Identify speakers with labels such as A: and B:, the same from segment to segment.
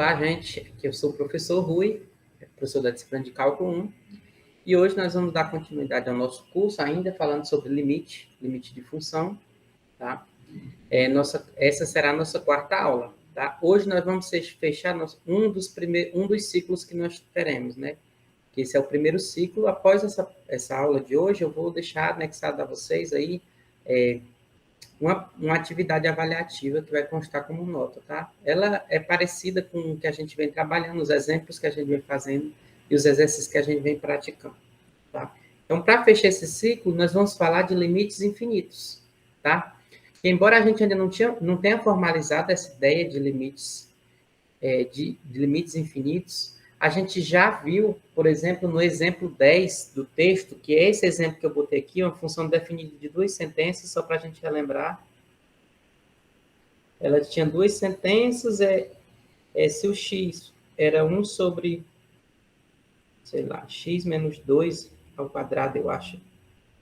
A: Olá, gente. Aqui eu sou o professor Rui, professor da disciplina de Cálculo 1, e hoje nós vamos dar continuidade ao nosso curso, ainda falando sobre limite de função, tá? Essa será a nossa quarta aula, tá? Hoje nós vamos fechar um dos ciclos que nós teremos, né? Que esse é o primeiro ciclo. Após essa aula de hoje, eu vou deixar anexado a vocês aí uma atividade avaliativa que vai constar como nota, tá? Ela é parecida com o que a gente vem trabalhando, os exemplos que a gente vem fazendo e os exercícios que a gente vem praticando, tá? Então, para fechar esse ciclo, nós vamos falar de limites infinitos, tá? E, embora a gente ainda não tenha formalizado essa ideia de limites, de limites infinitos, a gente já viu, por exemplo, no exemplo 10 do texto, que é esse exemplo que eu botei aqui, uma função definida de duas sentenças, só para a gente relembrar. Ela tinha duas sentenças, se o x era 1 sobre, sei lá, x menos 2 ao quadrado, eu acho,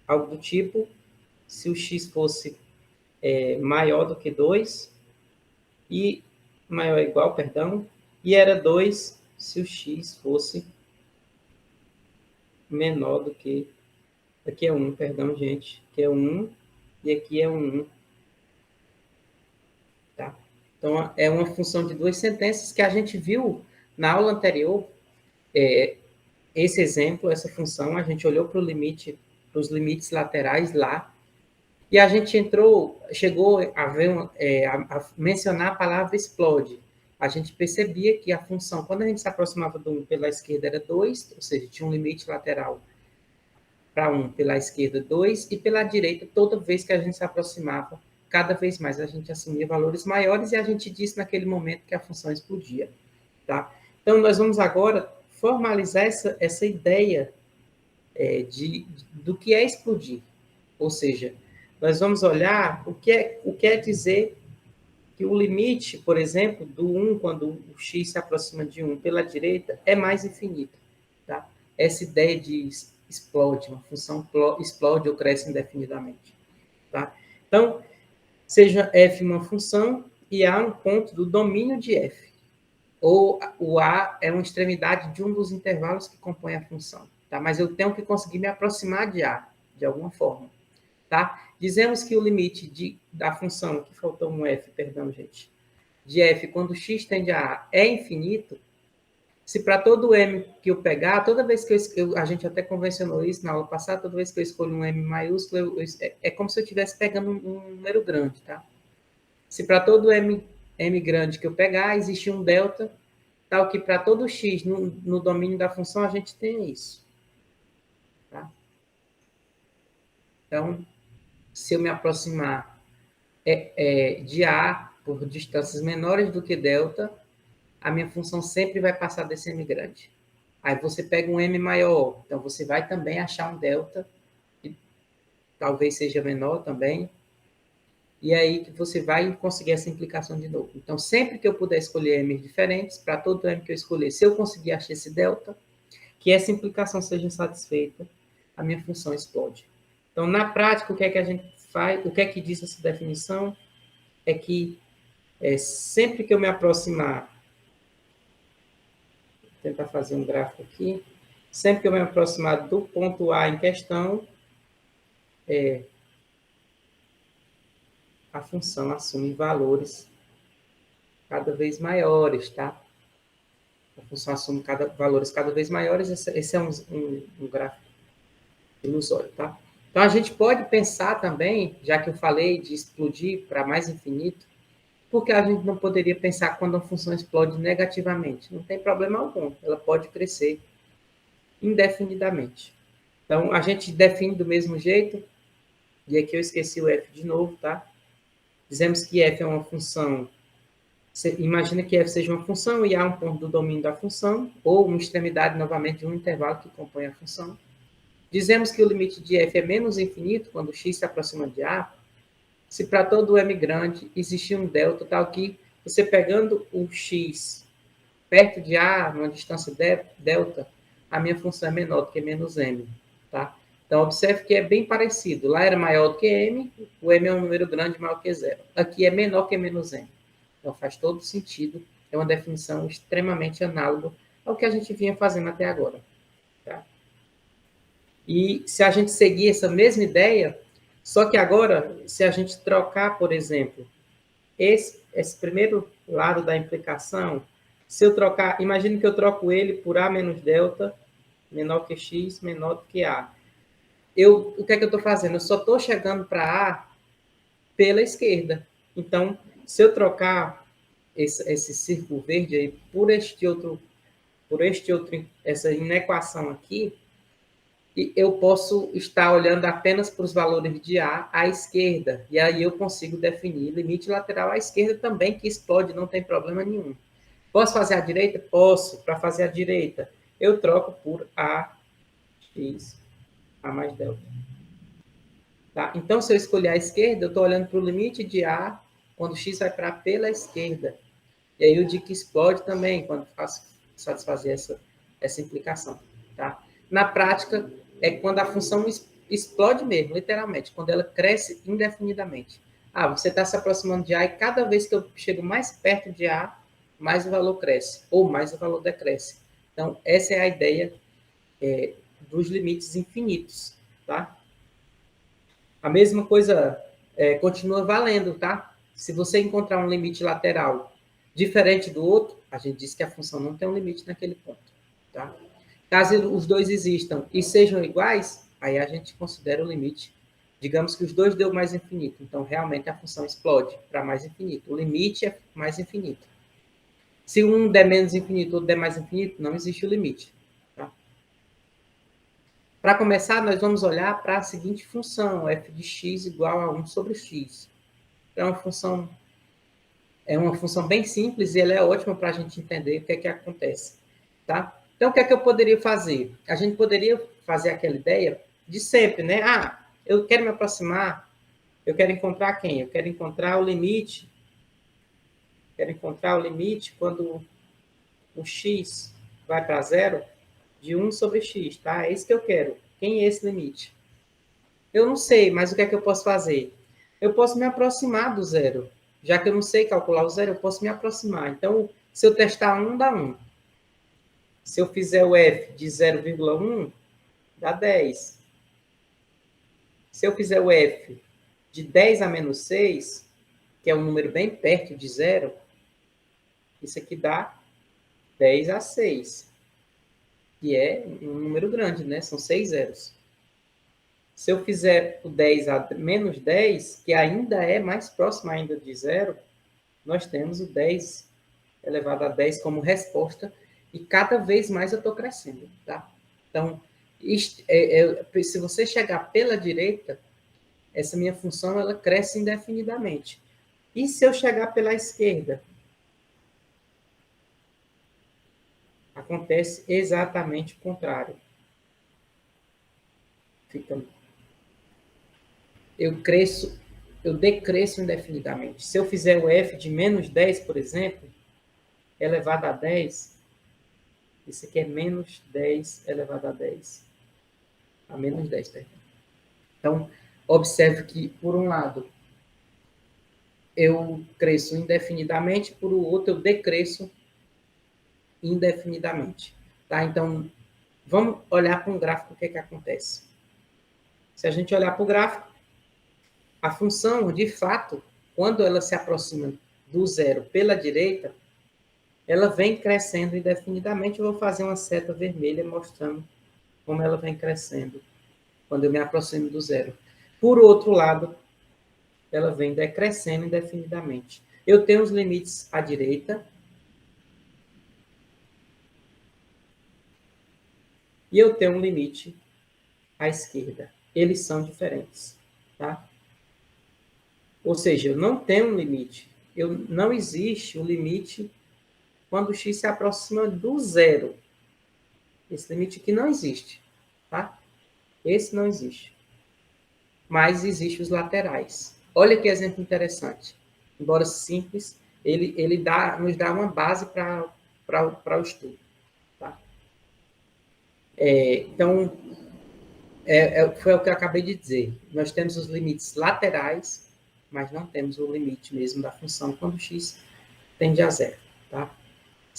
A: algo do tipo, se o x fosse maior do que 2, e maior ou igual, perdão, e era 2 se o x fosse menor do que, aqui é 1, perdão, gente, aqui é 1, e aqui é 1, tá? Então, é uma função de duas sentenças que a gente viu na aula anterior. Esse exemplo, essa função, a gente olhou para os limites laterais lá, e a gente chegou a ver, a mencionar a palavra explode. A gente percebia que a função, quando a gente se aproximava do 1 pela esquerda, era 2, ou seja, tinha um limite lateral para 1 pela esquerda, 2, e pela direita, toda vez que a gente se aproximava, cada vez mais a gente assumia valores maiores, e a gente disse naquele momento que a função explodia, tá? Então, nós vamos agora formalizar essa ideia do que é explodir. Ou seja, nós vamos olhar o que é dizer que o limite, por exemplo, do 1, quando o x se aproxima de 1 pela direita, é mais infinito. Tá? Essa ideia de explode, uma função explode ou cresce indefinidamente. Tá? Então, seja f uma função e A um ponto do domínio de f. Ou o A é uma extremidade de um dos intervalos que compõem a função. Tá? Mas eu tenho que conseguir me aproximar de A, de alguma forma. Tá? Dizemos que o limite da função, que faltou um f, perdão, gente, de f, quando x tende a A, é infinito. Se para todo m que eu pegar, toda vez que a gente até convencionou isso na aula passada, toda vez que eu escolho um m maiúsculo, é como se eu estivesse pegando um número grande, tá? Se para todo m grande que eu pegar, existe um delta, tal que para todo x no domínio da função, a gente tem isso. Tá? Então, se eu me aproximar de A por distâncias menores do que delta, a minha função sempre vai passar desse m grande. Aí você pega um m maior, então você vai também achar um delta, que talvez seja menor também, e aí que você vai conseguir essa implicação de novo. Então, sempre que eu puder escolher m diferentes, para todo m que eu escolher, se eu conseguir achar esse delta, que essa implicação seja satisfeita, a minha função explode. Então, na prática, o que é que a gente faz? O que é que diz essa definição? É que sempre que eu me aproximar, vou tentar fazer um gráfico aqui, sempre que eu me aproximar do ponto A em questão, a função assume valores cada vez maiores, tá? A função assume valores cada vez maiores, esse é um gráfico ilusório, tá? Então, a gente pode pensar também, já que eu falei de explodir para mais infinito, porque a gente não poderia pensar quando a função explode negativamente? Não tem problema algum, ela pode crescer indefinidamente. Então, a gente define do mesmo jeito, e aqui eu esqueci o f de novo, tá? Dizemos que f é uma função, imagina que f seja uma função e A um ponto do domínio da função, ou uma extremidade, novamente, de um intervalo que compõe a função. Dizemos que o limite de f é menos infinito quando x se aproxima de A, se para todo m grande existir um delta tal que você pegando o x perto de A, numa distância delta, a minha função é menor do que menos m. Tá? Então, observe que é bem parecido. Lá era maior do que m, o m é um número grande maior que zero. Aqui é menor que menos m. Então, faz todo sentido é uma definição extremamente análoga ao que a gente vinha fazendo até agora. Tá? E se a gente seguir essa mesma ideia, só que agora, se a gente trocar, por exemplo, esse primeiro lado da implicação, se eu trocar, imagine que eu troco ele por A menos delta, menor que X, menor do que A. O que é que eu estou fazendo? Eu só estou chegando para A pela esquerda. Então, se eu trocar esse círculo verde aí por essa inequação aqui, eu posso estar olhando apenas para os valores de A à esquerda, e aí eu consigo definir limite lateral à esquerda também, que explode, não tem problema nenhum. Posso fazer à direita? Posso. Para fazer à direita, eu troco por AX, A mais delta. Tá? Então, se eu escolher a esquerda, eu estou olhando para o limite de A, quando X vai para pela esquerda. E aí eu digo que explode também, quando faço satisfazer essa implicação. Tá? Na prática, é quando a função explode mesmo, literalmente, quando ela cresce indefinidamente. Você está se aproximando de A e cada vez que eu chego mais perto de A, mais o valor cresce, ou mais o valor decresce. Então, essa é a ideia dos limites infinitos. Tá? A mesma coisa continua valendo, tá? Se você encontrar um limite lateral diferente do outro, a gente diz que a função não tem um limite naquele ponto, tá? Caso os dois existam e sejam iguais, aí a gente considera o limite. Digamos que os dois deu mais infinito, então realmente a função explode para mais infinito. O limite é mais infinito. Se um der menos infinito, outro der mais infinito, não existe o limite. Tá? Para começar, nós vamos olhar para a seguinte função, f de x igual a 1 sobre x. É uma função bem simples e ela é ótima para a gente entender o que é que acontece. Tá? Então, o que é que eu poderia fazer? A gente poderia fazer aquela ideia de sempre, né? Eu quero me aproximar, eu quero encontrar quem? Eu quero encontrar o limite. Quero encontrar o limite quando o x vai para zero de 1 sobre x, tá? É isso que eu quero. Quem é esse limite? Eu não sei, mas o que é que eu posso fazer? Eu posso me aproximar do zero. Já que eu não sei calcular o zero, eu posso me aproximar. Então, se eu testar 1, dá 1. Se eu fizer o f de 0,1, dá 10. Se eu fizer o f de 10 a menos 6, que é um número bem perto de zero, isso aqui dá 10 a 6, que é um número grande, né? São 6 zeros. Se eu fizer o 10 a menos 10, que ainda é mais próximo ainda de zero, nós temos o 10 elevado a 10 como resposta, e cada vez mais eu estou crescendo, tá? Então, se você chegar pela direita, essa minha função ela cresce indefinidamente. E se eu chegar pela esquerda? Acontece exatamente o contrário. Eu decresço indefinidamente. Se eu fizer o f de menos 10, por exemplo, elevado a 10, isso aqui é menos 10 elevado a 10. A menos 10, perdão. Então, observe que, por um lado, eu cresço indefinidamente, por outro, eu decresço indefinidamente. Tá? Então, vamos olhar para um gráfico, o que é que acontece. Se a gente olhar para o gráfico, a função, de fato, quando ela se aproxima do zero pela direita, ela vem crescendo indefinidamente. Eu vou fazer uma seta vermelha mostrando como ela vem crescendo quando eu me aproximo do zero. Por outro lado, ela vem decrescendo indefinidamente. Eu tenho os limites à direita e eu tenho um limite à esquerda. Eles são diferentes, tá? Ou seja, eu não tenho um limite. Não existe o limite quando x se aproxima do zero. Esse limite aqui não existe, tá? Esse não existe. Mas existem os laterais. Olha que exemplo interessante. Embora simples, ele nos dá uma base para o estudo. Tá? Então, foi o que eu acabei de dizer. Nós temos os limites laterais, mas não temos o limite mesmo da função quando x tende a zero. Tá?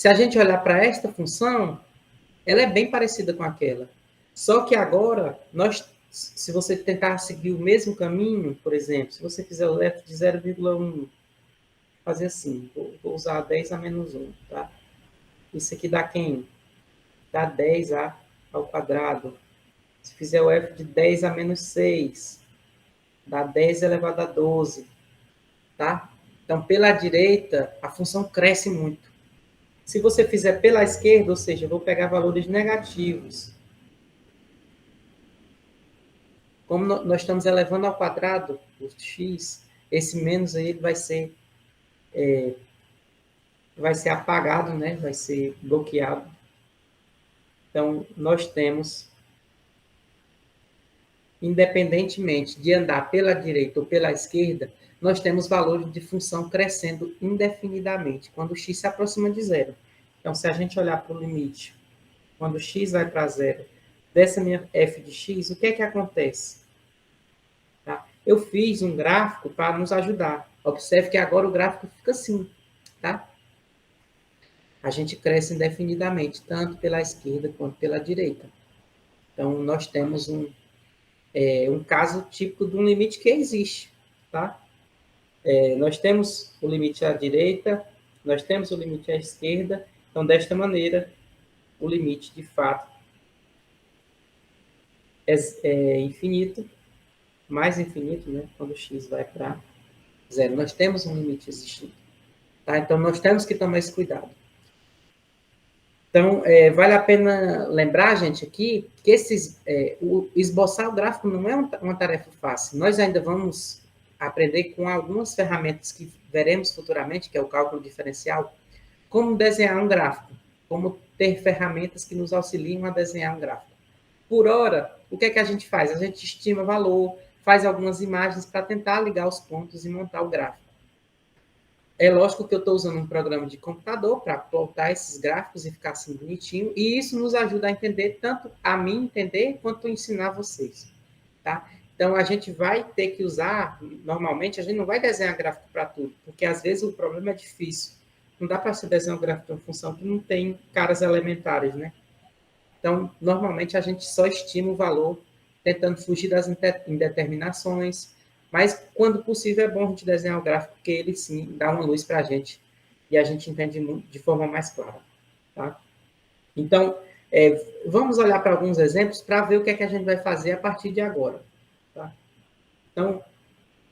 A: Se a gente olhar para esta função, ela é bem parecida com aquela. Só que agora, se você tentar seguir o mesmo caminho, por exemplo, se você fizer o f de 0,1, fazer assim, vou usar 10 a menos 1, tá? Isso aqui dá quem? Dá 10a ao quadrado. Se fizer o f de 10 a menos 6, dá 10 elevado a 12, tá? Então, pela direita, a função cresce muito. Se você fizer pela esquerda, ou seja, eu vou pegar valores negativos. Como nós estamos elevando ao quadrado o x, esse menos aí vai ser apagado, né? Vai ser bloqueado. Então, nós temos, independentemente de andar pela direita ou pela esquerda, nós temos valores de função crescendo indefinidamente, quando o x se aproxima de zero. Então, se a gente olhar para o limite, quando x vai para zero, dessa minha f de x, o que é que acontece? Tá? Eu fiz um gráfico para nos ajudar. Observe que agora o gráfico fica assim, tá? A gente cresce indefinidamente, tanto pela esquerda quanto pela direita. Então, nós temos um caso típico de um limite que existe, tá? Nós temos o limite à direita, nós temos o limite à esquerda. Então, desta maneira, o limite, de fato, é infinito, mais infinito, né? Quando x vai para zero. Nós temos um limite existindo. Tá? Então, nós temos que tomar esse cuidado. Então, vale a pena lembrar, gente, aqui, que esboçar o gráfico não é uma tarefa fácil. Nós ainda vamos aprender com algumas ferramentas que veremos futuramente, que é o cálculo diferencial, como desenhar um gráfico, como ter ferramentas que nos auxiliam a desenhar um gráfico. Por hora, o que é que a gente faz? A gente estima valor, faz algumas imagens para tentar ligar os pontos e montar o gráfico. É lógico que eu estou usando um programa de computador para plotar esses gráficos e ficar assim bonitinho, e isso nos ajuda a entender, tanto a mim entender, quanto ensinar vocês, tá? Então, a gente vai ter que usar, normalmente, a gente não vai desenhar gráfico para tudo, porque às vezes o problema é difícil. Não dá para se desenhar um gráfico de uma função que não tem caras elementares, né? Então, normalmente, a gente só estima o valor, tentando fugir das indeterminações, mas, quando possível, é bom a gente desenhar o gráfico, porque ele, sim, dá uma luz para a gente, e a gente entende de forma mais clara. Tá? Então, vamos olhar para alguns exemplos para ver o que é que a gente vai fazer a partir de agora. Tá? Então,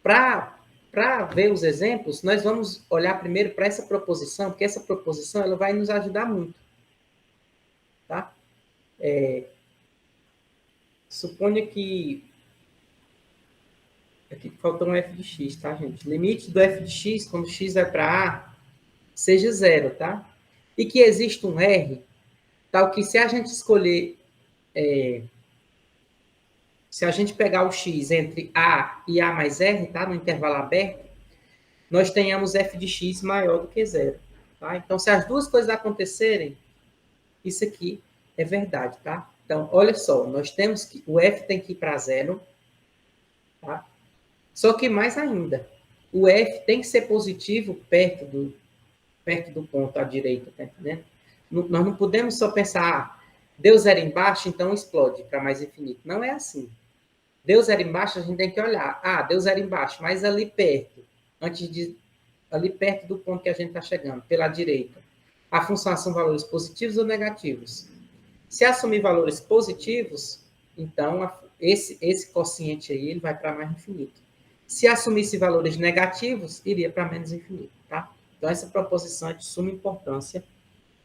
A: para ver os exemplos, nós vamos olhar primeiro para essa proposição, porque essa proposição ela vai nos ajudar muito. Tá? Suponha que... Aqui faltou um f de x, tá, gente? Limite do f de x, quando x vai para a, seja zero, tá? E que existe um r, tal que se a gente escolher... se a gente pegar o x entre a e a mais r, tá? No intervalo aberto, nós tenhamos f de x maior do que zero. Tá? Então, se as duas coisas acontecerem, isso aqui é verdade, tá? Então, olha só, nós temos que... O f tem que ir para zero, tá? Só que mais ainda, o f tem que ser positivo perto do ponto à direita, tá entendendo? Nós não podemos só pensar, deu zero embaixo, então explode para mais infinito. Não é assim. Deu zero embaixo, a gente tem que olhar. Deu zero embaixo, mas ali perto, ali perto do ponto que a gente está chegando, pela direita. A função são valores positivos ou negativos? Se assumir valores positivos, então esse quociente aí ele vai para mais infinito. Se assumisse valores negativos, iria para menos infinito, tá? Então, essa proposição é de suma importância.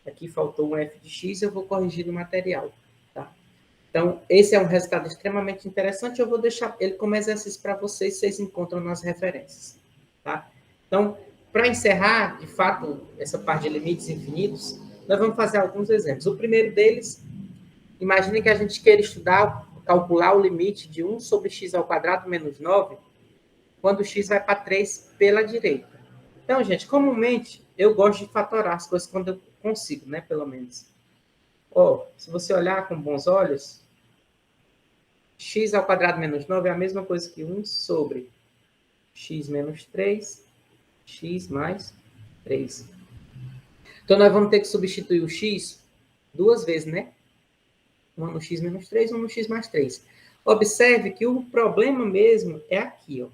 A: Aqui faltou um f de x, eu vou corrigir no material, tá? Então, esse é um resultado extremamente interessante. Eu vou deixar ele como exercício para vocês, vocês encontram nas referências, tá? Então, para encerrar, de fato, essa parte de limites infinitos, nós vamos fazer alguns exemplos. O primeiro deles, imagine que a gente queira calcular o limite de 1 sobre x ao quadrado menos 9, quando x vai para 3 pela direita. Então, gente, comumente, eu gosto de fatorar as coisas quando eu consigo, né, pelo menos. Se você olhar com bons olhos, x ao quadrado menos 9 é a mesma coisa que 1 sobre x menos 3, x mais 3. Então, nós vamos ter que substituir o x duas vezes, né? Uma no x menos 3, uma no x mais 3. Observe que o problema mesmo é aqui, ó. O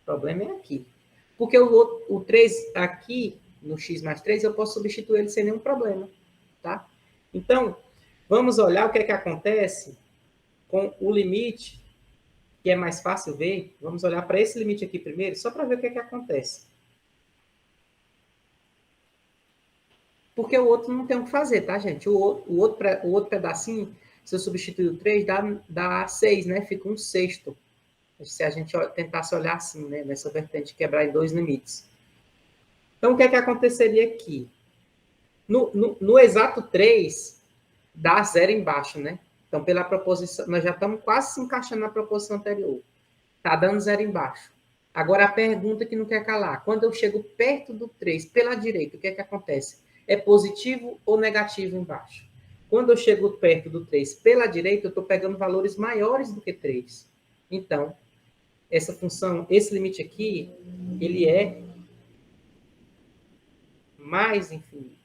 A: problema é aqui. Porque o 3 aqui, no x mais 3, eu posso substituir ele sem nenhum problema, tá? Então, vamos olhar o que é que acontece com o limite, que é mais fácil ver. Vamos olhar para esse limite aqui primeiro, só para ver o que é que acontece. Porque o outro não tem o que fazer, tá, gente? O outro pedacinho, se eu substituir o 3, dá 6, né? Fica um sexto. Se a gente tentasse olhar assim, né? Nessa vertente, quebrar em dois limites. Então, o que é que aconteceria aqui? No exato 3, dá zero embaixo, né? Então, pela proposição, nós já estamos quase se encaixando na proposição anterior. Está dando zero embaixo. Agora, a pergunta que não quer calar. Quando eu chego perto do 3, pela direita, o que é que acontece? É positivo ou negativo embaixo? Quando eu chego perto do 3 pela direita, eu estou pegando valores maiores do que 3. Então, essa função, esse limite aqui, ele é mais infinito.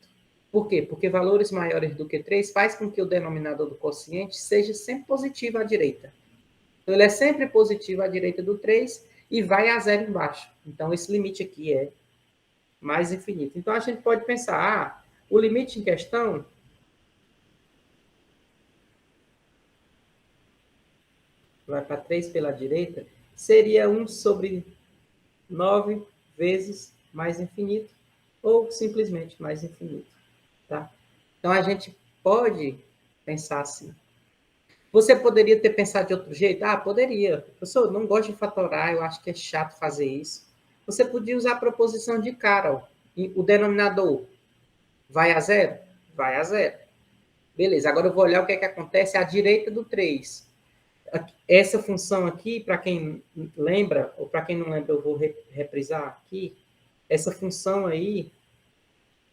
A: Por quê? Porque valores maiores do que 3 faz com que o denominador do quociente seja sempre positivo à direita. Então, ele é sempre positivo à direita do 3 e vai a zero embaixo. Então, esse limite aqui é mais infinito. Então, a gente pode pensar, o limite em questão vai para 3 pela direita, seria 1 sobre 9 vezes mais infinito, ou simplesmente mais infinito. Tá? Então, a gente pode pensar assim. Você poderia ter pensado de outro jeito? Ah, poderia. Professor, não gosto de fatorar, eu acho que é chato fazer isso. Você podia usar a proposição de cara. Ó. O denominador vai a zero? Vai a zero. Beleza, agora eu vou olhar o que é que acontece à direita do 3. Essa função aqui, para quem lembra, ou para quem não lembra, eu vou reprisar aqui. Essa função aí,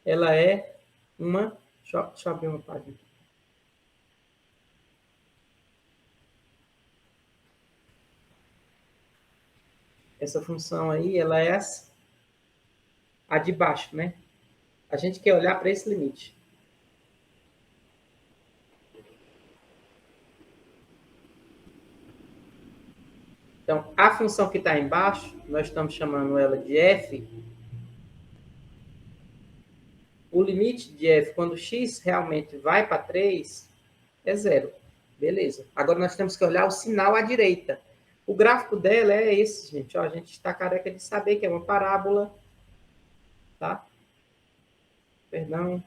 A: ela é uma... Deixa eu abrir uma página aqui. Essa função aí, ela é a de baixo, né? A gente quer olhar para esse limite. Então, a função que está embaixo, nós estamos chamando ela de f. O limite de f, quando x realmente vai para 3, é zero. Beleza. Agora nós temos que olhar o sinal à direita. O gráfico dela é esse, gente. Ó, a gente está careca de saber que é uma parábola. Tá? Perdão.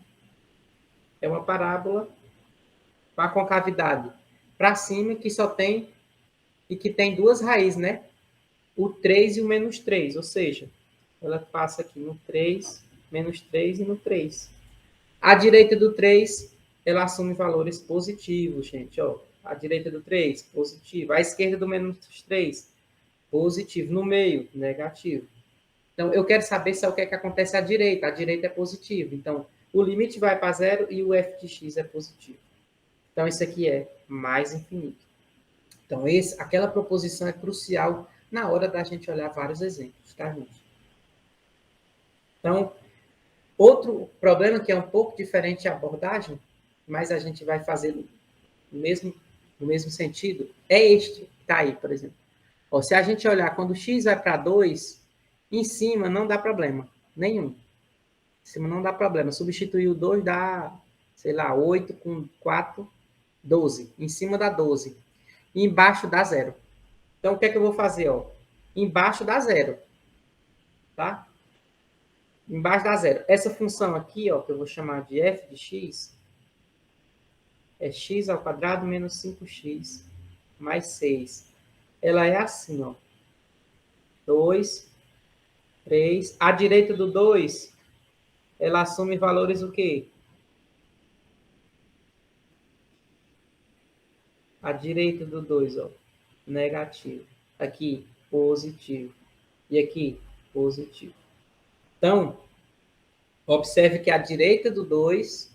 A: É uma parábola com a concavidade para cima, que só tem e que tem duas raízes, né? O 3 e o menos 3, ou seja, ela passa aqui no 3, menos 3 e no 3. À direita do 3, ela assume valores positivos, gente. Ó, à direita do 3, positivo. À esquerda do menos 3, positivo. No meio, negativo. Então, eu quero saber se é o que é que acontece à direita. A direita é positivo. Então, o limite vai para zero e o f de x é positivo. Então, isso aqui é mais infinito. Então, aquela proposição é crucial na hora da gente olhar vários exemplos, tá, gente? Então, outro problema que é um pouco diferente a abordagem, mas a gente vai fazer no mesmo sentido, é este, tá aí, por exemplo. Ó, se a gente olhar quando x vai para 2, em cima não dá problema, nenhum. Em cima não dá problema. Substituir o 2 dá, sei lá, 8 com 4, 12. Em cima dá 12. E embaixo dá 0. Então, o que é que eu vou fazer? Ó? Embaixo dá 0. Tá? Embaixo dá 0. Essa função aqui, ó, que eu vou chamar de f de x, é x ao quadrado menos 5x mais 6. Ela é assim, ó. 2, 3. À direita do 2, ela assume valores o quê? À direita do 2, ó, negativo. Aqui, positivo. E aqui, positivo. Então, observe que à direita do 2,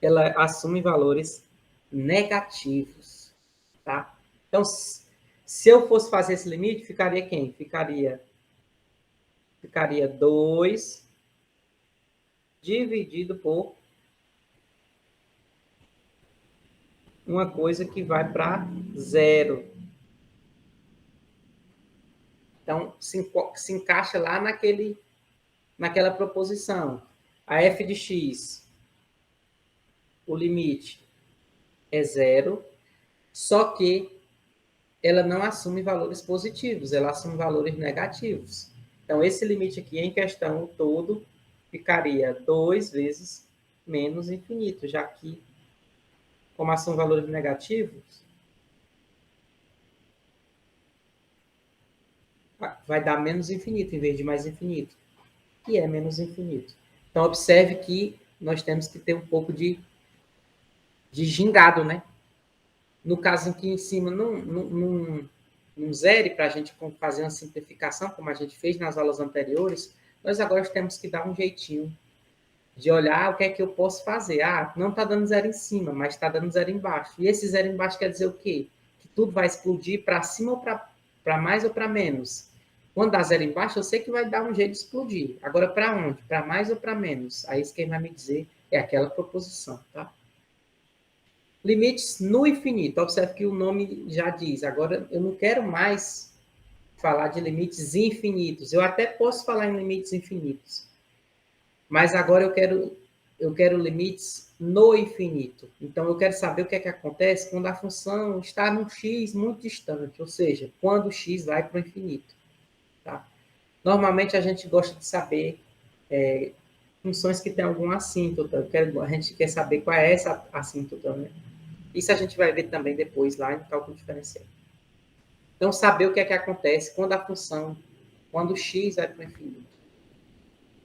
A: ela assume valores negativos, tá? Então, se eu fosse fazer esse limite, ficaria quem? Ficaria 2 dividido por uma coisa que vai para zero. Então, se encaixa lá naquela proposição. A f de x, o limite é zero, só que ela não assume valores positivos, ela assume valores negativos. Então, esse limite aqui em questão, o todo, ficaria 2 vezes menos infinito, já que, como são valores negativos, vai dar menos infinito em vez de mais infinito, que é menos infinito. Então, observe que nós temos que ter um pouco de gingado, né? No caso aqui em cima, num zere, para a gente fazer uma simplificação, como a gente fez nas aulas anteriores, nós agora temos que dar um jeitinho de olhar o que é que eu posso fazer. Ah, não está dando zero em cima, mas está dando zero embaixo. E esse zero embaixo quer dizer o quê? Que tudo vai explodir para cima ou para mais ou para menos. Quando dá zero embaixo, eu sei que vai dar um jeito de explodir. Agora, para onde? Para mais ou para menos? Aí, isso quem vai me dizer é aquela proposição, tá? Limites no infinito. Observe que o nome já diz. Agora, eu não quero mais falar de limites infinitos. Eu até posso falar em limites infinitos. Mas agora eu quero limites no infinito. Então, eu quero saber o que é que acontece quando a função está num x muito distante, ou seja, quando o x vai para o infinito. Tá? Normalmente, a gente gosta de saber funções que têm alguma assíntota. A gente quer saber qual é essa assíntota, né? Isso a gente vai ver também depois lá em cálculo diferencial. Então, saber o que é que acontece quando a função, quando o x vai para o infinito.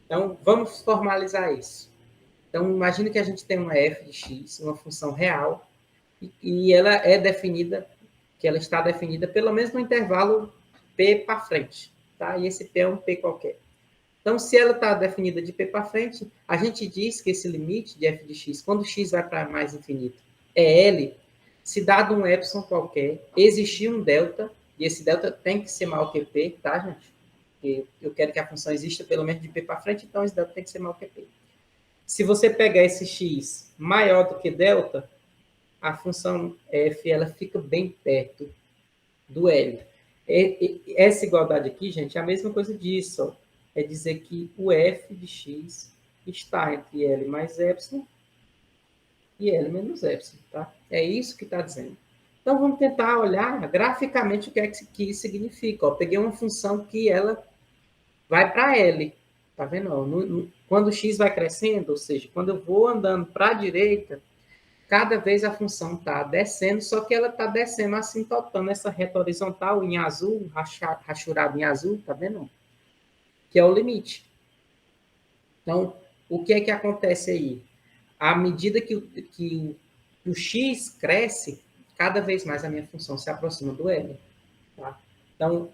A: Então, vamos formalizar isso. Então, imagine que a gente tem uma f de x, uma função real, e ela é definida, que ela está definida pelo menos no intervalo p para frente, tá? E esse p é um p qualquer. Então, se ela está definida de p para frente, a gente diz que esse limite de f de x, quando x vai para mais infinito, é L, se dado um epsilon qualquer, existir um delta, e esse delta tem que ser maior que P, tá, gente? Porque eu quero que a função exista pelo menos de P para frente, então esse delta tem que ser maior que P. Se você pegar esse x maior do que delta, a função f ela fica bem perto do L. Essa igualdade aqui, gente, é a mesma coisa disso. Ó. É dizer que o f de x está entre L mais epsilon e L menos epsilon, tá? É isso que está dizendo. Então, vamos tentar olhar graficamente o que é que isso significa. Ó, peguei uma função que ela vai para L, tá vendo? Ó, quando o x vai crescendo, ou seja, quando eu vou andando para a direita, cada vez a função está descendo, só que ela está descendo assintotando essa reta horizontal em azul, rachurado em azul, tá vendo? Que é o limite. Então, o que é que acontece aí? À medida que o x cresce, cada vez mais a minha função se aproxima do L. Tá? Então,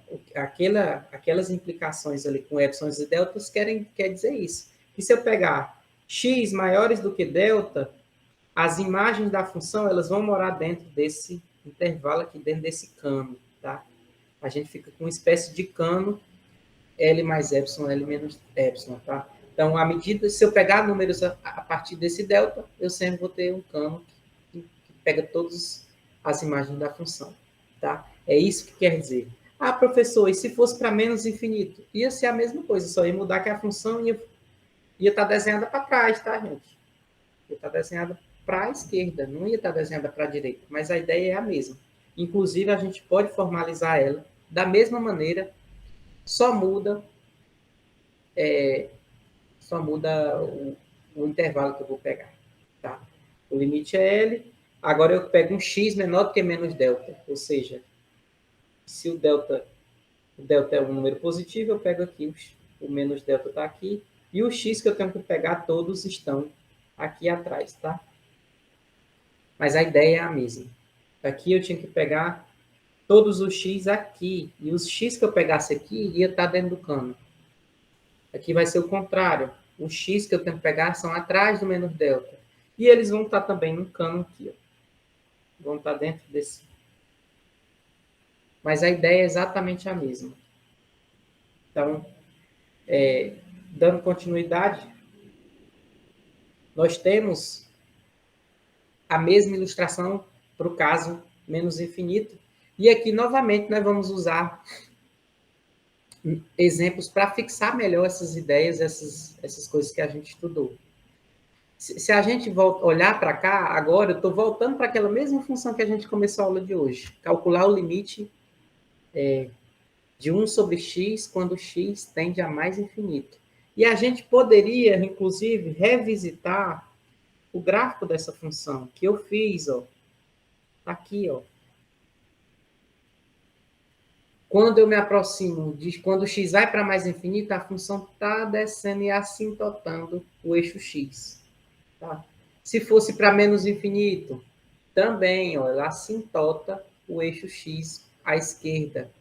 A: aquelas implicações ali com epsilons e deltas quer dizer isso. E se eu pegar x maiores do que delta, as imagens da função elas vão morar dentro desse intervalo aqui, dentro desse cano. Tá? A gente fica com uma espécie de cano L mais epsilon, L menos epsilon. Tá? Então, à medida, se eu pegar números a partir desse delta, eu sempre vou ter um cano que pega todas as imagens da função. Tá? É isso que quer dizer. Ah, professor, e se fosse para menos infinito? Ia ser a mesma coisa, só ia mudar que a função ia estar desenhada para trás, tá, gente? Ia estar desenhada para a esquerda, não ia estar desenhada para a direita, mas a ideia é a mesma. Inclusive, a gente pode formalizar ela da mesma maneira, só muda o intervalo que eu vou pegar. Tá? O limite é L. Agora eu pego um x menor do que menos delta. Ou seja, se o delta é um número positivo, eu pego aqui o menos delta está aqui. E o x que eu tenho que pegar, todos estão aqui atrás. Tá? Mas a ideia é a mesma. Aqui eu tinha que pegar todos os x aqui. E os x que eu pegasse aqui ia estar dentro do cano. Aqui vai ser o contrário. Os x que eu tenho que pegar são atrás do menos delta. E eles vão estar também no cano aqui. Ó. Vão estar dentro desse. Mas a ideia é exatamente a mesma. Então, dando continuidade, nós temos a mesma ilustração para o caso menos infinito. E aqui, novamente, nós vamos usar exemplos para fixar melhor essas ideias, essas coisas que a gente estudou. Se a gente olhar para cá, agora eu estou voltando para aquela mesma função que a gente começou a aula de hoje. Calcular o limite de 1 sobre x quando x tende a mais infinito. E a gente poderia, inclusive, revisitar o gráfico dessa função que eu fiz, ó. Tá aqui, ó. Quando eu me aproximo de quando x vai para mais infinito, a função está descendo e assintotando o eixo x. Tá? Se fosse para menos infinito, também, ó, ela assintota o eixo x à esquerda.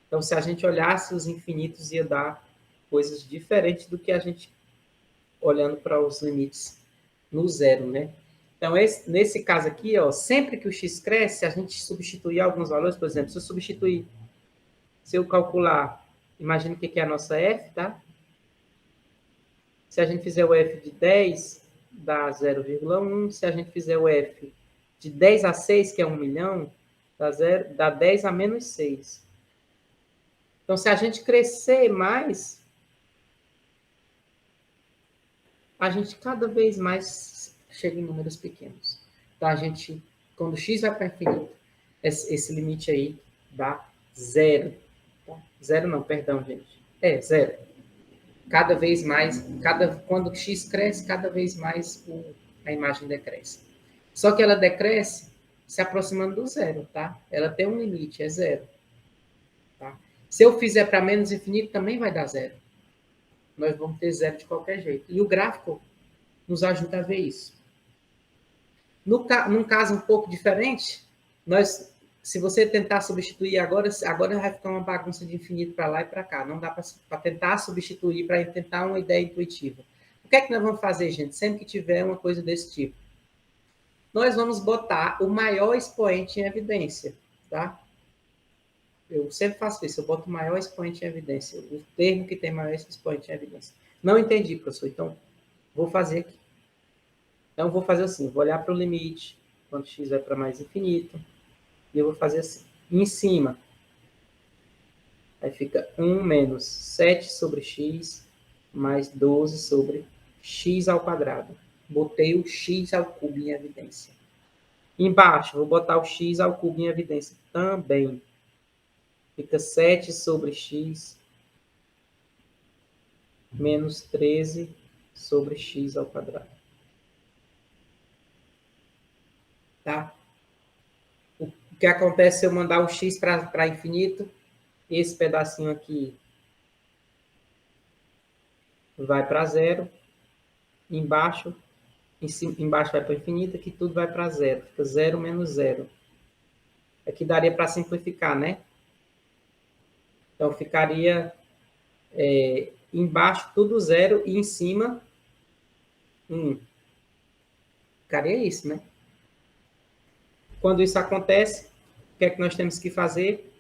A: Então, se a gente olhasse os infinitos, ia dar coisas diferentes do que a gente olhando para os limites no zero, né? Então, nesse caso aqui, ó, sempre que o x cresce, a gente substituir alguns valores, por exemplo, se eu calcular, imagina o que é a nossa f, tá? Se a gente fizer o f de 10, dá 0,1. Se a gente fizer o f de 10 a 6, que é 1 milhão, dá 10 a menos 6. Então, se a gente crescer mais, a gente cada vez mais chega em números pequenos. Então, a gente, quando x vai para infinito, esse limite aí dá 0. Tá? 0 não, perdão, gente. 0. Cada vez mais, quando x cresce, cada vez mais a imagem decresce. Só que ela decresce se aproximando do zero, tá? Ela tem um limite, é 0. Tá? Se eu fizer para menos infinito, também vai dar 0. Nós vamos ter 0 de qualquer jeito. E o gráfico nos ajuda a ver isso. Num caso um pouco diferente, se você tentar substituir agora vai ficar uma bagunça de infinito para lá e para cá. Não dá para tentar substituir, para tentar uma ideia intuitiva. O que é que nós vamos fazer, gente? Sempre que tiver uma coisa desse tipo, nós vamos botar o maior expoente em evidência, tá? Eu sempre faço isso, eu boto o maior expoente em evidência, o termo que tem maior expoente em evidência. Não entendi, professor, então vou fazer aqui. Então, vou fazer assim, vou olhar para o limite, quando x vai para mais infinito, e eu vou fazer assim. Em cima, aí fica 1 menos 7 sobre x mais 12 sobre x ao quadrado. Botei o x ao cubo em evidência. Embaixo, vou botar o x ao cubo em evidência também. Fica 7 sobre x menos 13 sobre x ao quadrado. Tá? O que acontece se eu mandar o x para infinito? Esse pedacinho aqui vai para 0. Embaixo vai para infinito, aqui tudo vai para 0. Fica 0 menos 0. Aqui daria para simplificar, né? Então, ficaria embaixo tudo 0 e em cima 1. Ficaria isso, né? Quando isso acontece, o que é que nós temos que fazer?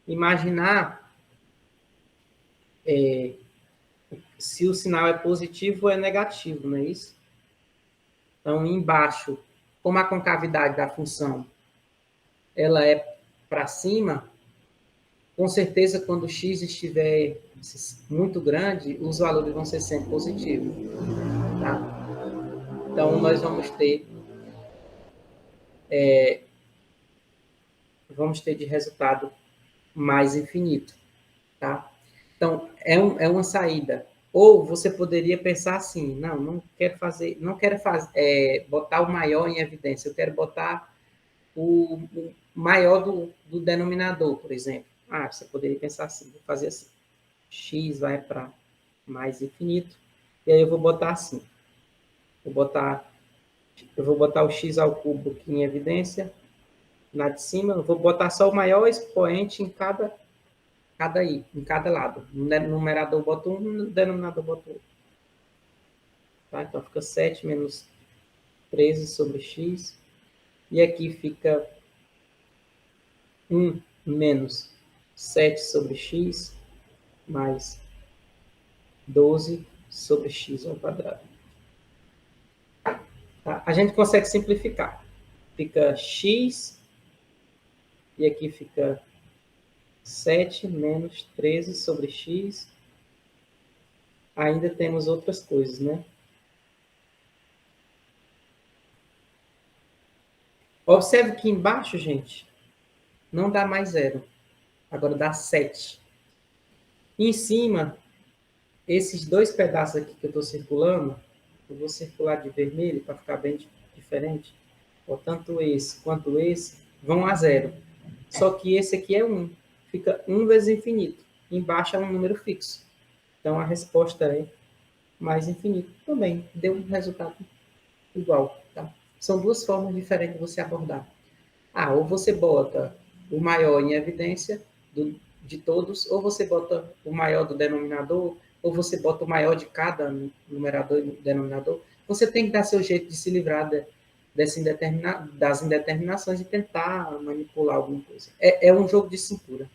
A: Imaginar se o sinal é positivo ou é negativo, não é isso? Então, embaixo, como a concavidade da função ela é para cima, com certeza, quando o x estiver muito grande, os valores vão ser sempre positivos. Tá? Então, nós vamos ter de resultado mais infinito. Tá? Então, é uma saída. Ou você poderia pensar assim, não quero botar o maior em evidência, eu quero botar o maior do denominador, por exemplo. Você poderia pensar assim, vou fazer assim. X vai para mais infinito, e aí eu vou botar assim. Eu vou botar o x ao cubo aqui em evidência, na de cima, eu vou botar só o maior expoente em cada lado. No numerador eu boto 1, no denominador eu boto outro. Tá? Então fica 7 menos 13 sobre x, e aqui fica 1 menos 7 sobre x, mais 12 sobre x ao quadrado. Tá? A gente consegue simplificar. Fica x, e aqui fica 7 menos 13 sobre x. Ainda temos outras coisas, né? Observe que embaixo, gente, não dá mais zero. Agora dá 7. E em cima, esses dois pedaços aqui que eu estou circulando, eu vou circular de vermelho para ficar bem diferente. Tanto esse quanto esse vão a zero. Só que esse aqui é 1. Fica 1 vezes infinito. Embaixo é um número fixo. Então, a resposta é mais infinito. Também deu um resultado igual. Tá? São duas formas diferentes de você abordar. Ou você bota o maior em evidência de todos, ou você bota o maior do denominador, ou você bota o maior de cada numerador e denominador. Você tem que dar seu jeito de se livrar das indeterminações e tentar manipular alguma coisa. É um jogo de cintura.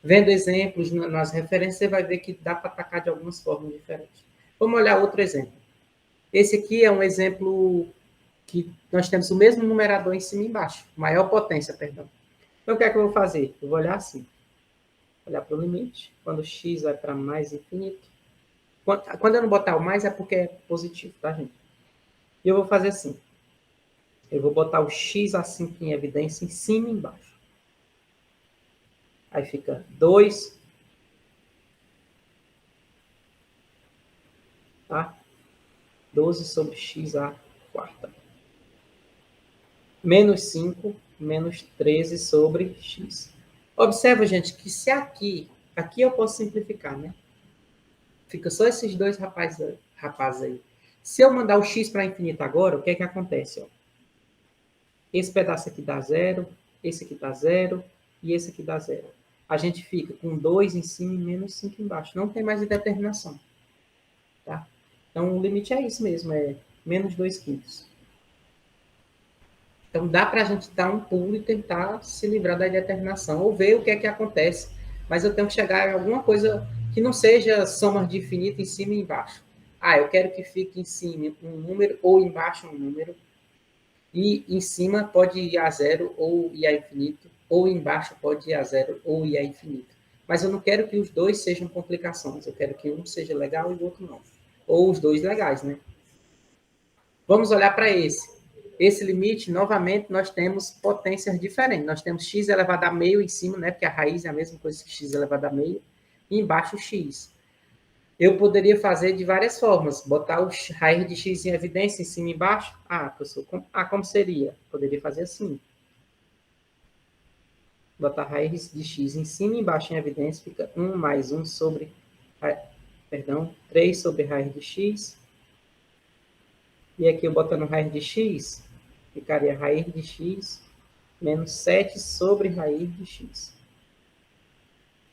A: Vendo exemplos nas referências, você vai ver que dá para atacar de algumas formas diferentes. Vamos olhar outro exemplo. Esse aqui é um exemplo que nós temos o mesmo numerador em cima e embaixo, maior potência, perdão. Então, o que é que eu vou fazer? Eu vou olhar assim, olhar para o limite, quando x vai para mais infinito. Quando eu não botar o mais, é porque é positivo, tá, gente? E eu vou fazer assim, eu vou botar o x assim em evidência em cima e embaixo. Aí fica 2, tá? 12 sobre x à quarta. Menos 5, menos 13 sobre x. Observa, gente, que se aqui eu posso simplificar, né? Fica só esses dois rapazes aí. Se eu mandar o x para infinito agora, o que é que acontece? Ó? Esse pedaço aqui dá zero, esse aqui dá zero e esse aqui dá zero. A gente fica com 2 em cima e menos 5 embaixo. Não tem mais indeterminação. Tá? Então, o limite é isso mesmo, é menos 2 quintos. Então, dá para a gente dar um pulo e tentar se livrar da indeterminação, ou ver o que é que acontece. Mas eu tenho que chegar em alguma coisa que não seja somas de infinito em cima e embaixo. Eu quero que fique em cima um número, ou embaixo um número, e em cima pode ir a zero ou ir a infinito, ou embaixo pode ir a zero ou ir a infinito. Mas eu não quero que os dois sejam complicações, eu quero que um seja legal e o outro não. Ou os dois legais, né? Vamos olhar para esse. Esse limite, novamente, nós temos potências diferentes. Nós temos x elevado a meio em cima, né? Porque a raiz é a mesma coisa que x elevado a meio. E embaixo x. Eu poderia fazer de várias formas. Botar o raiz de x em evidência em cima e embaixo. Professor, como seria? Poderia fazer assim. Botar a raiz de x em cima e embaixo em evidência. Fica 1 mais 1 sobre... 3 sobre raiz de x. E aqui eu botando raiz de x, ficaria raiz de x menos 7 sobre raiz de x.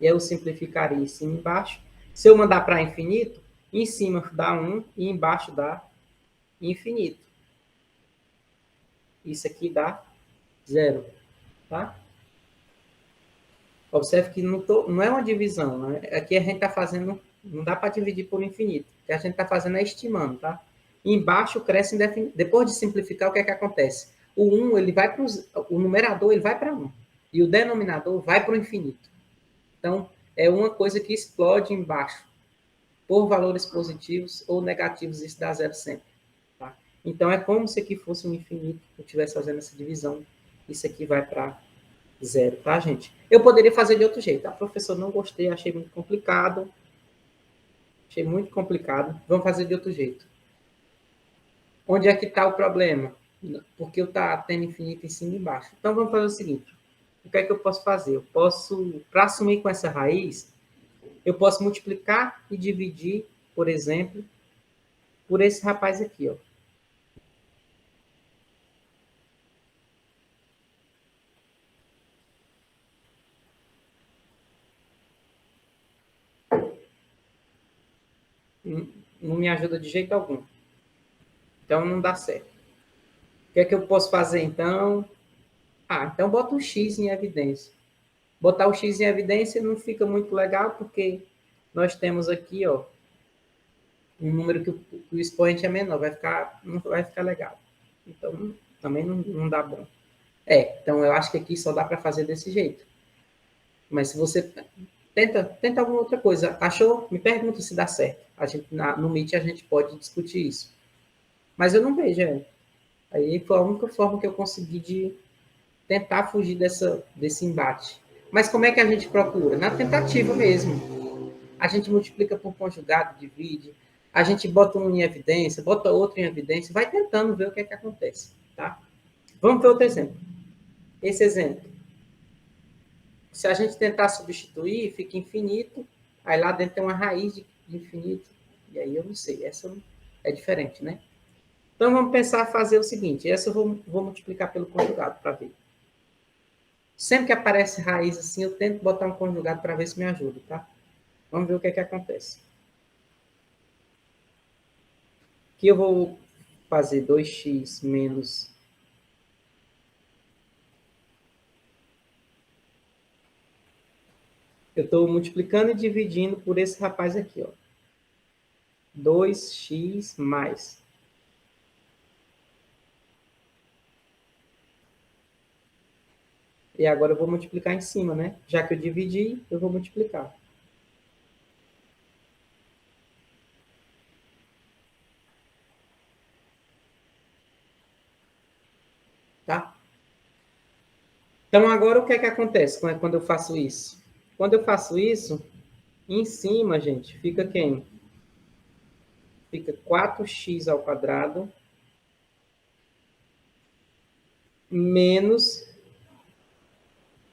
A: E eu simplificaria em cima e embaixo. Se eu mandar para infinito, em cima dá 1 e embaixo dá infinito. Isso aqui dá 0. Tá? Observe que não é uma divisão. Né? Aqui a gente está fazendo... Não dá para dividir por infinito. O que a gente está fazendo é estimando. Tá? E embaixo cresce indefinido. Depois de simplificar, o que é que acontece? O 1, ele vai para o numerador, ele vai para 1. E o denominador vai para o infinito. Então, é uma coisa que explode embaixo. Por valores positivos ou negativos, isso dá zero sempre. Tá? Então, é como se aqui fosse um infinito. Eu estivesse fazendo essa divisão. Isso aqui vai para 0, tá, gente? Eu poderia fazer de outro jeito. Professor, não gostei, achei muito complicado. Vamos fazer de outro jeito. Onde é que está o problema? Porque eu está tendo infinito em cima e embaixo. Então, vamos fazer o seguinte. O que é que eu posso fazer? Eu posso, para assumir com essa raiz, eu posso multiplicar e dividir, por exemplo, por esse rapaz aqui, ó. Não me ajuda de jeito algum. Então, não dá certo. O que é que eu posso fazer, então? Então bota o x em evidência. Botar o x em evidência não fica muito legal, porque nós temos aqui, ó, um número que o expoente é menor, não vai ficar legal. Então, também não dá bom. Então eu acho que aqui só dá para fazer desse jeito. Mas se você tenta alguma outra coisa, achou? Me pergunta se dá certo. A gente, no Meet a gente pode discutir isso. Mas eu não vejo, Aí foi a única forma que eu consegui de tentar fugir desse embate. Mas como é que a gente procura? Na tentativa mesmo. A gente multiplica por conjugado, divide, a gente bota um em evidência, bota outro em evidência, vai tentando ver o que é que acontece, tá? Vamos ver outro exemplo. Esse exemplo. Se a gente tentar substituir, fica infinito, aí lá dentro tem uma raiz de infinito, e aí eu não sei, essa é diferente, né? Então vamos pensar fazer o seguinte, essa eu vou multiplicar pelo conjugado para ver. Sempre que aparece raiz assim, eu tento botar um conjugado para ver se me ajuda, tá? Vamos ver o que é que acontece. Aqui eu vou fazer 2x menos... Eu estou multiplicando e dividindo por esse rapaz aqui, ó. 2x mais. E agora eu vou multiplicar em cima, né? Já que eu dividi, eu vou multiplicar. Tá? Então, agora o que é que acontece quando eu faço isso? Quando eu faço isso, em cima, gente, fica quem? Fica 4x ao quadrado menos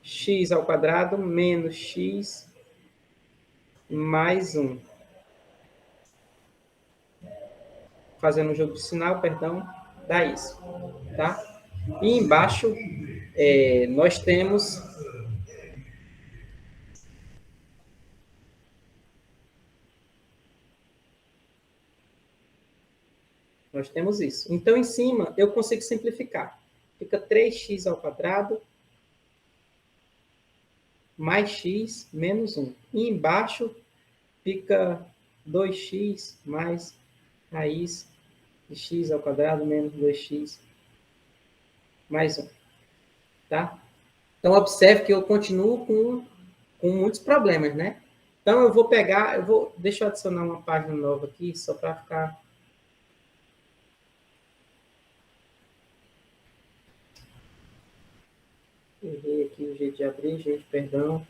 A: x ao quadrado menos x mais 1. Fazendo um jogo de sinal, perdão, dá isso. Tá? E embaixo, nós temos... Nós temos isso. Então, em cima, eu consigo simplificar. Fica 3x ao quadrado mais x menos 1. E embaixo fica 2x mais raiz de x ao quadrado menos 2x mais 1. Tá? Então, observe que eu continuo com muitos problemas, né? Então, eu vou pegar... deixa eu adicionar uma página nova aqui, só para ficar... Errei aqui o jeito de abrir, gente, perdão.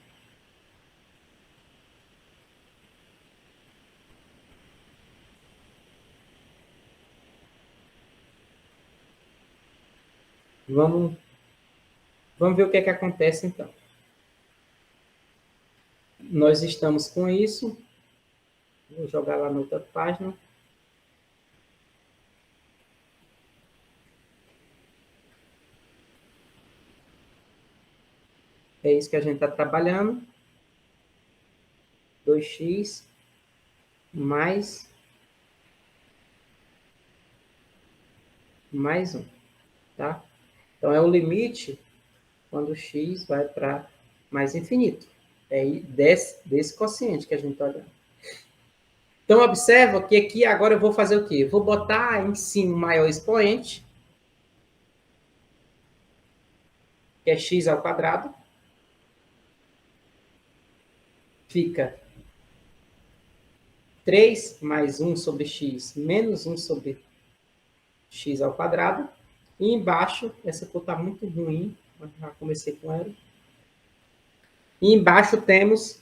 A: Vamos ver o que é que acontece, então. Nós estamos com isso. Vou jogar lá na outra página. É isso que a gente está trabalhando. 2x mais 1. Tá? Então, é o limite quando x vai para mais infinito. É desse quociente que a gente está olhando. Então, observa que aqui agora eu vou fazer o quê? Eu vou botar em cima o maior expoente, que é x ao quadrado. Fica 3 mais 1 sobre x menos 1 sobre x ao quadrado. E embaixo, essa cor está muito ruim, já comecei com ela. E embaixo temos...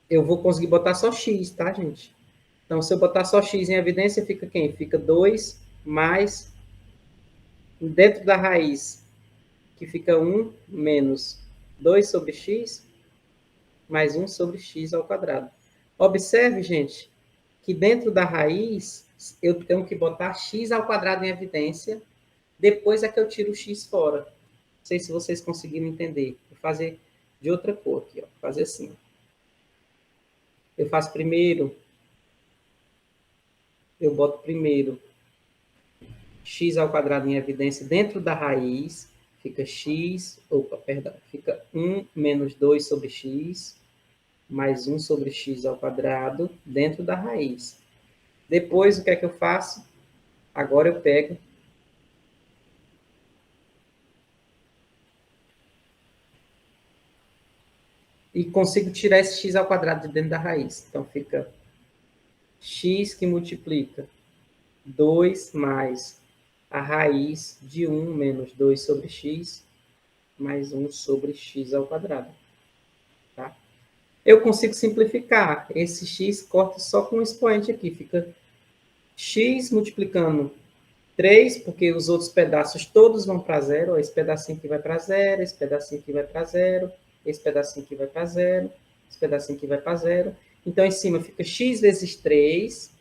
A: Eu vou conseguir botar só x, tá, gente? Então, se eu botar só x em evidência, fica quem? Fica 2 mais... Dentro da raiz, que fica 1 menos 2 sobre x, mais 1 sobre x ao quadrado. Observe, gente, que dentro da raiz, eu tenho que botar x ao quadrado em evidência, depois é que eu tiro o x fora. Não sei se vocês conseguiram entender. Vou fazer de outra cor aqui, ó. Vou fazer assim. Eu faço primeiro... Eu boto primeiro x ao quadrado em evidência dentro da raiz, fica x, fica 1 menos 2 sobre x, mais 1 sobre x ao quadrado, dentro da raiz. Depois, o que é que eu faço? Agora eu pego e consigo tirar esse x ao quadrado de dentro da raiz. Então, fica x que multiplica 2 mais a raiz de 1 menos 2 sobre x, mais 1 sobre x ao quadrado. Tá? Eu consigo simplificar. Esse x corta só com o expoente aqui. Fica x multiplicando 3, porque os outros pedaços todos vão para zero. Esse pedacinho aqui vai para zero, esse pedacinho aqui vai para zero, esse pedacinho aqui vai para zero, esse pedacinho aqui vai para zero. Então, em cima fica x vezes 3,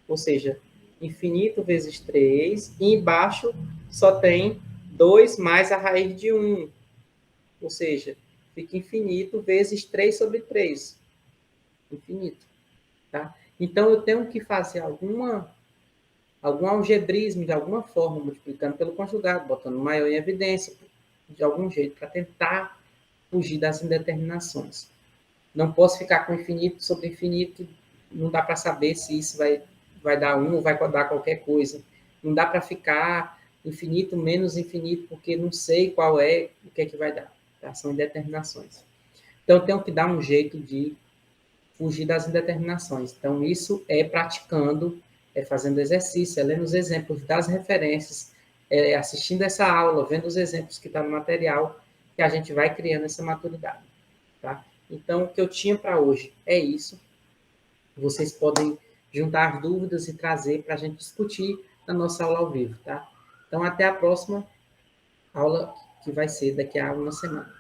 A: ou seja, infinito vezes 3. E embaixo só tem 2 mais a raiz de 1. Ou seja, fica infinito vezes 3 sobre 3. Infinito. Tá? Então, eu tenho que fazer algum algebrismo de alguma forma, multiplicando pelo conjugado, botando maior em evidência, de algum jeito, para tentar fugir das indeterminações. Não posso ficar com infinito sobre infinito, não dá para saber se isso vai dar 1 ou vai dar qualquer coisa. Não dá para ficar infinito menos infinito, porque não sei qual é, o que é que vai dar. Tá? São indeterminações. Então, eu tenho que dar um jeito de fugir das indeterminações. Então, isso é praticando, é fazendo exercício, é lendo os exemplos das referências, é assistindo essa aula, vendo os exemplos que estão no material, que a gente vai criando essa maturidade. Tá? Então, o que eu tinha para hoje é isso. Vocês podem juntar as dúvidas e trazer para a gente discutir na nossa aula ao vivo. Tá? Então, até a próxima aula, que vai ser daqui a uma semana.